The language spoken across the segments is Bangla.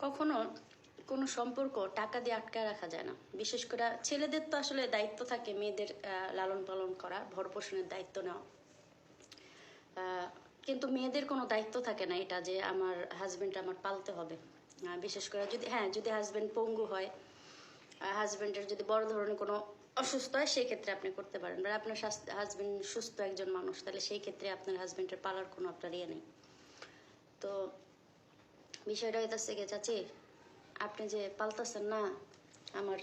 কখনো কোনো সম্পর্ক টাকা দিয়ে আটকায় রাখা যায় না। বিশেষ করে ছেলেদের তো আসলে দায়িত্ব থাকে মেয়েদের লালন পালন করা, ভরণ-পোষণের দায়িত্ব নেওয়া। কিন্তু মেয়েদের কোনো দায়িত্ব থাকে না এটা যে আমার হাজবেন্ড আমার পালতে হবে। বিশেষ করে যদি হাজবেন্ড পঙ্গু হয়, হাজবেন্ডের যদি বড় ধরনের কোনো অসুস্থ হয়, সেই ক্ষেত্রে আপনি করতে পারেন। বা আপনার হাজবেন্ড সুস্থ একজন মানুষ, তাহলে সেই ক্ষেত্রে আপনার হাজবেন্ডের পালার কোনো আপনার ইয়ে নেই। তো বিষয়টা হইতেছে কি চাচি, আপনি যে পালতাছেন না, আমার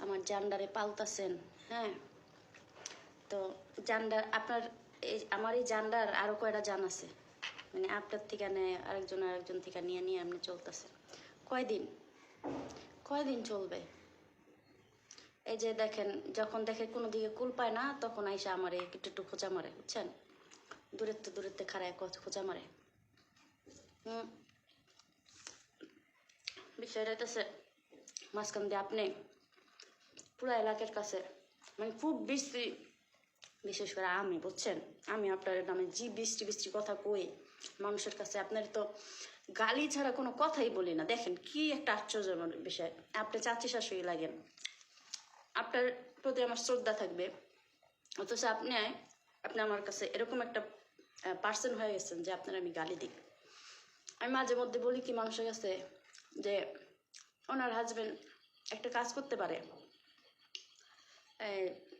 আমার জান্ডারে পালতাছেন, হ্যাঁ, তো জান্ডার আপনার আমার এই জান্ডার আরও কয়টা জান আছে, মানে আপনার থেকে নেয় আরেকজন থেকে নিয়ে নিয়ে আপনি চলতেছে। কয়দিন চলবে? এই যে দেখেন, যখন দেখে কোনো দিকে কুল পায় না, তখন আইসা আমার একটু খোঁচা মারে, বুঝছেন? দূরেতে খাড়ায় খোঁচা মারে। বিষয়টা হইতেছে মাঝখান দিয়ে আপনি পুরো এলাকার কাছে মানে খুব বৃষ্টি, বিশেষ করে আমি, বুঝছেন, আমি আপনার নামে যে বৃষ্টি কথা কই মানুষের কাছে, আপনার তো গালি ছাড়া কোনো কথাই বলি না। দেখেন কি একটা আশ্চর্যজনক বিষয়, আপনি চাচি শাশুড়ি লাগেন, আপনার প্রতি আমার শ্রদ্ধা থাকবে, অথচ আপনি আমার কাছে এরকম একটা পার্সন হয়ে গেছেন যে আপনার আমি গালি দিই। আমি মাঝে মধ্যে বলি কি মানুষের কাছে যে ওনার হাজবেন্ড একটা কাজ করতে পারে,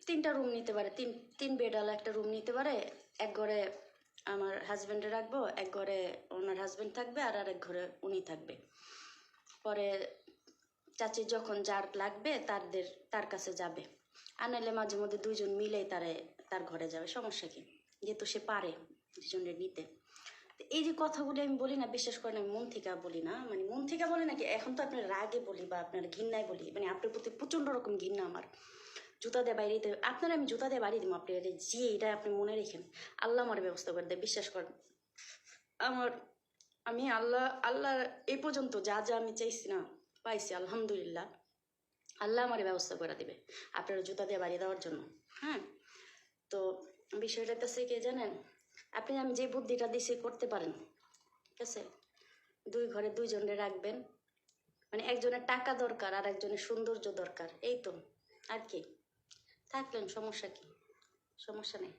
3টা রুম নিতে পারে, তিন বেডওয়ালা একটা রুম নিতে পারে। এক ঘরে আমার হাজবেন্ডে রাখবো, এক ঘরে ওনার হাজবেন্ড থাকবে, আর এক ঘরে উনি থাকবে। পরে চাচির যখন যার লাগবে তার কাছে যাবে, আর নাহলে মাঝে মধ্যে 2জন মিলেই তার ঘরে যাবে, সমস্যা কি, যেহেতু সে পারে 2জনের নিতে। এই যে কথাগুলি আমি বলি না, বিশ্বাস করেন আমি মন থেকে বলি না, মানে মন থেকে বলি নাকি, এখন তো আপনার রাগে বলি বা আপনার ঘৃণায় বলি, মানে আপনার প্রতি প্রচণ্ড রকম ঘৃণা আমার। জুতা দিয়ে বাইরে দিতে আপনারা, আমি জুতা দিয়ে বাড়িয়ে দিব আপনি যে এটা আপনি মনে রেখেন, আল্লাহ আমার ব্যবস্থা করে দেয়, বিশ্বাস করেন। আমি আল্লাহ এই পর্যন্ত যা আমি চাইছি না পাইছি, আলহামদুলিল্লাহ। আল্লাহ আমার ব্যবস্থা করে দিবে আপনারা জুতা দিয়ে বাড়িয়ে দেওয়ার জন্য। হ্যাঁ, তো বিষয়টা তো সে কে জানেন, আপনি আমি যে বুদ্ধিটা দিছি করতে পারেন, ঠিক আছে? 2 ঘরে 2জনে রাখবেন, মানে একজনের টাকা দরকার আর একজনের সৌন্দর্য দরকার, এই তো, আর কি, থাকলেন, সমস্যা কি? সমস্যা নেই।